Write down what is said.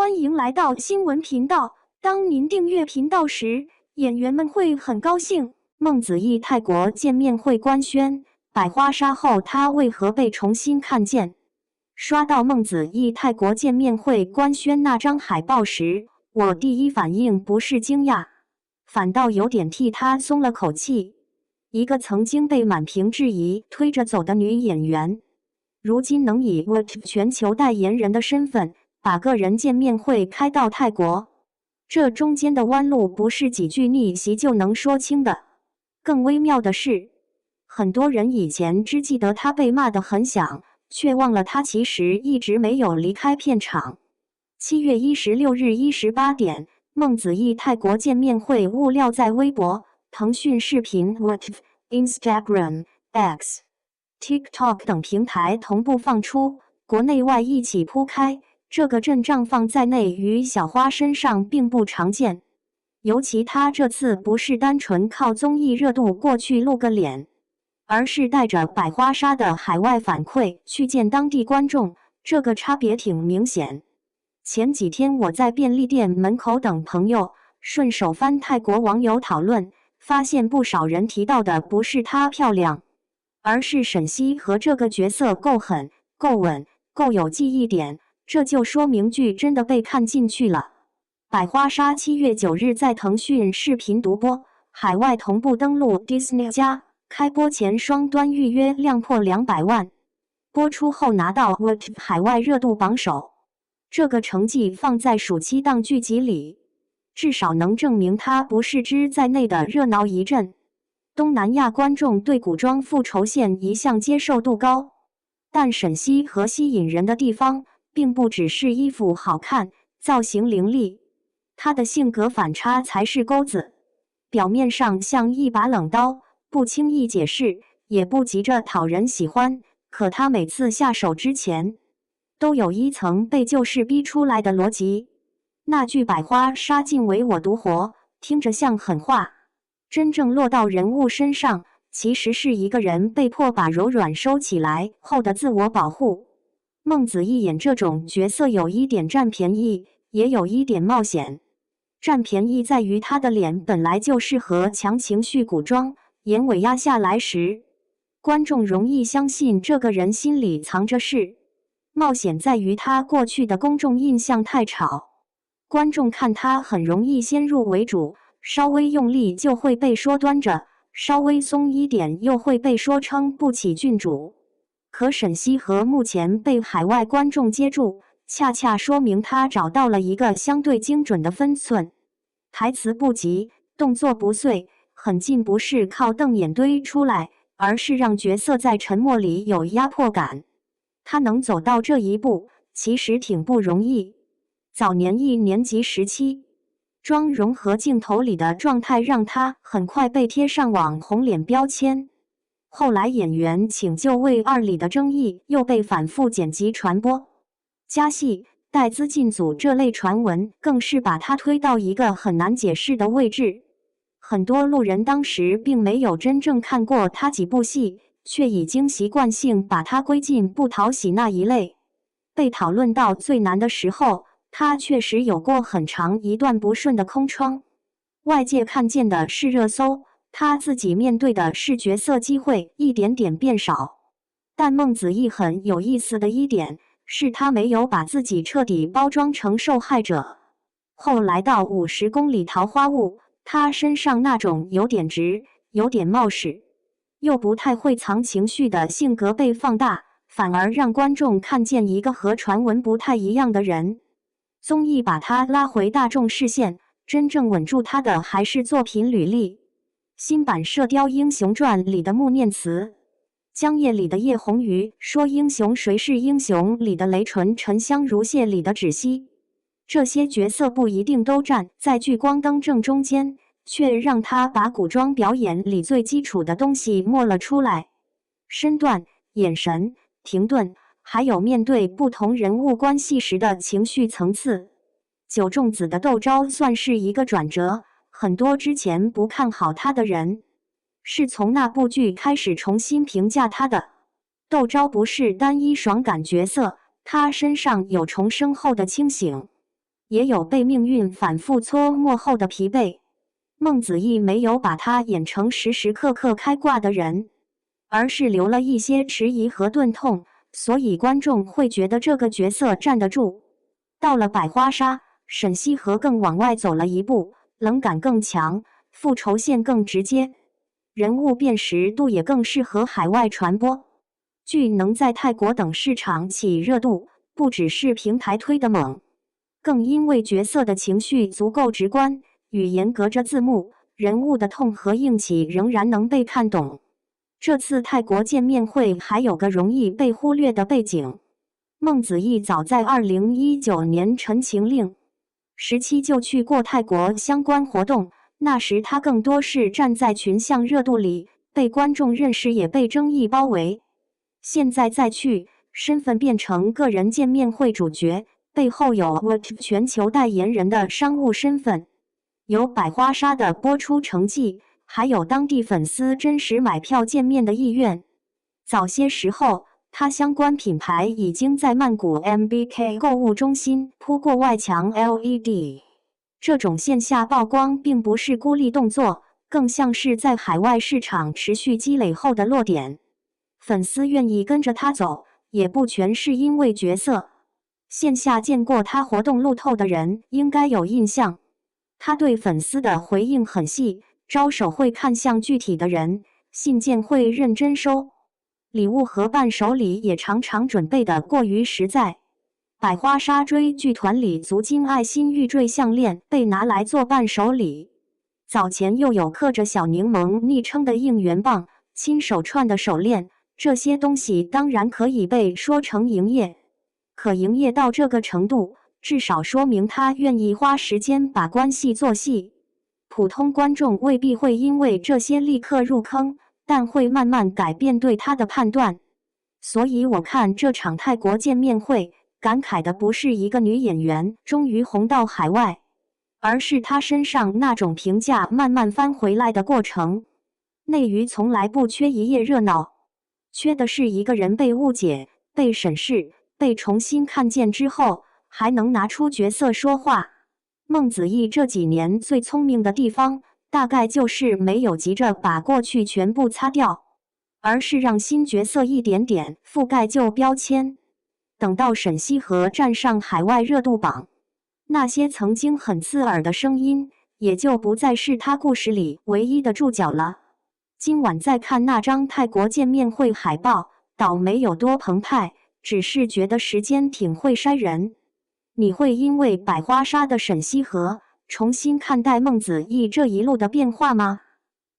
欢迎来到新闻频道。当您订阅频道时，演员们会很高兴。孟子义泰国见面会官宣，百花杀后他为何被重新看见？刷到孟子义泰国见面会官宣那张海报时，我第一反应不是惊讶，反倒有点替他松了口气。一个曾经被满屏质疑推着走的女演员，如今能以 WOT 全球代言人的身份把个人见面会开到泰国，这中间的弯路不是几句逆袭就能说清的。更微妙的是，很多人以前只记得他被骂得很响，却忘了他其实一直没有离开片场。7月16日18点，孟子义泰国见面会物料在微博、腾讯视频、Instagram、X、TikTok 等平台同步放出，国内外一起铺开。这个阵仗放在内娱小花身上并不常见，尤其他这次不是单纯靠综艺热度过去露个脸，而是带着百花杀的海外反馈去见当地观众，这个差别挺明显。前几天我在便利店门口等朋友，顺手翻泰国网友讨论，发现不少人提到的不是她漂亮，而是沈西和这个角色够狠、够稳、够有记忆点。这就说明剧真的被看进去了。百花杀7月9日在腾讯视频独播，海外同步登陆 Disney+，开播前双端预约量破200万，播出后拿到 WOT 海外热度榜首。这个成绩放在暑期档剧集里，至少能证明它不是只在内的热闹一阵。东南亚观众对古装复仇线一向接受度高，但沈西和吸引人的地方并不只是衣服好看、造型凌厉，他的性格反差才是钩子。表面上像一把冷刀，不轻易解释，也不急着讨人喜欢，可他每次下手之前，都有一层被救世逼出来的逻辑。那句百花杀尽唯我独活，听着像狠话，真正落到人物身上，其实是一个人被迫把柔软收起来后的自我保护。孟子义演这种角色有一点占便宜，也有一点冒险。占便宜在于他的脸本来就适合强情绪古装，眼尾压下来时，观众容易相信这个人心里藏着事。冒险在于他过去的公众印象太吵，观众看他很容易先入为主，稍微用力就会被说端着，稍微松一点又会被说撑不起郡主。可沈西和目前被海外观众接住，恰恰说明他找到了一个相对精准的分寸。台词不急，动作不碎，狠劲不是靠瞪眼堆出来，而是让角色在沉默里有压迫感。他能走到这一步，其实挺不容易。早年1年级时期，妆容和镜头里的状态让他很快被贴上网红脸标签。后来演员请就位2里的争议又被反复剪辑传播，加戏、带资进组这类传闻更是把他推到一个很难解释的位置。很多路人当时并没有真正看过他几部戏，却已经习惯性把他归进不讨喜那一类。被讨论到最难的时候，他确实有过很长一段不顺的空窗。外界看见的是热搜，他自己面对的是角色机会一点点变少。但孟子义很有意思的一点是他没有把自己彻底包装成受害者。后来到50公里桃花坞，他身上那种有点直、有点冒失，又不太会藏情绪的性格被放大，反而让观众看见一个和传闻不太一样的人。综艺把他拉回大众视线，真正稳住他的还是作品履历。新版《射雕英雄传》里的穆念慈，江夜里的叶红瑜，说英雄谁是英雄里的雷纯，沉香如屑里的芷溪，这些角色不一定都站在聚光灯正中间，却让他把古装表演里最基础的东西摸了出来。身段、眼神、停顿，还有面对不同人物关系时的情绪层次。九重子的窦钊算是一个转折，很多之前不看好他的人，是从那部剧开始重新评价他的。窦钊不是单一爽感角色，他身上有重生后的清醒。也有被命运反复搓磨后的疲惫。孟子义没有把他演成时时刻刻开挂的人，而是留了一些迟疑和钝痛，所以观众会觉得这个角色站得住。到了百花杀，沈西河更往外走了一步，冷感更强，复仇线更直接，人物辨识度也更适合海外传播。剧能在泰国等市场起热度，不只是平台推的猛，更因为角色的情绪足够直观，语言隔着字幕，人物的痛和硬气仍然能被看懂。这次泰国见面会还有个容易被忽略的背景，孟子义早在2019年《陈情令》时期就去过泰国相关活动，那时他更多是站在群像热度里，被观众认识也被争议包围。现在再去，身份变成个人见面会主角，背后有 WOT 全球代言人的商务身份，有百花杀的播出成绩，还有当地粉丝真实买票见面的意愿。早些时候，他相关品牌已经在曼谷 MBK 购物中心铺过外墙 LED。这种线下曝光并不是孤立动作，更像是在海外市场持续积累后的落点。粉丝愿意跟着他走，也不全是因为角色。线下见过他活动路透的人应该有印象，他对粉丝的回应很细，招手会看向具体的人，信件会认真收，礼物和伴手礼也常常准备的过于实在。百花杀追剧团里足金爱心玉坠项链被拿来做伴手礼，早前又有刻着小柠檬昵称的应援棒、亲手串的手链，这些东西当然可以被说成营业，可营业到这个程度，至少说明他愿意花时间把关系做细。普通观众未必会因为这些立刻入坑，但会慢慢改变对他的判断。所以我看这场泰国见面会，感慨的不是一个女演员终于红到海外，而是她身上那种评价慢慢翻回来的过程。内娱从来不缺一夜热闹，缺的是一个人被误解、被审视、被重新看见之后，还能拿出角色说话。孟子义这几年最聪明的地方，大概就是没有急着把过去全部擦掉，而是让新角色一点点覆盖旧标签。等到沈西河站上海外热度榜，那些曾经很刺耳的声音，也就不再是他故事里唯一的注脚了。今晚再看那张泰国见面会海报，倒没有多澎湃，只是觉得时间挺会筛人。你会因为百花杀的沈西河重新看待孟子义这一路的变化吗？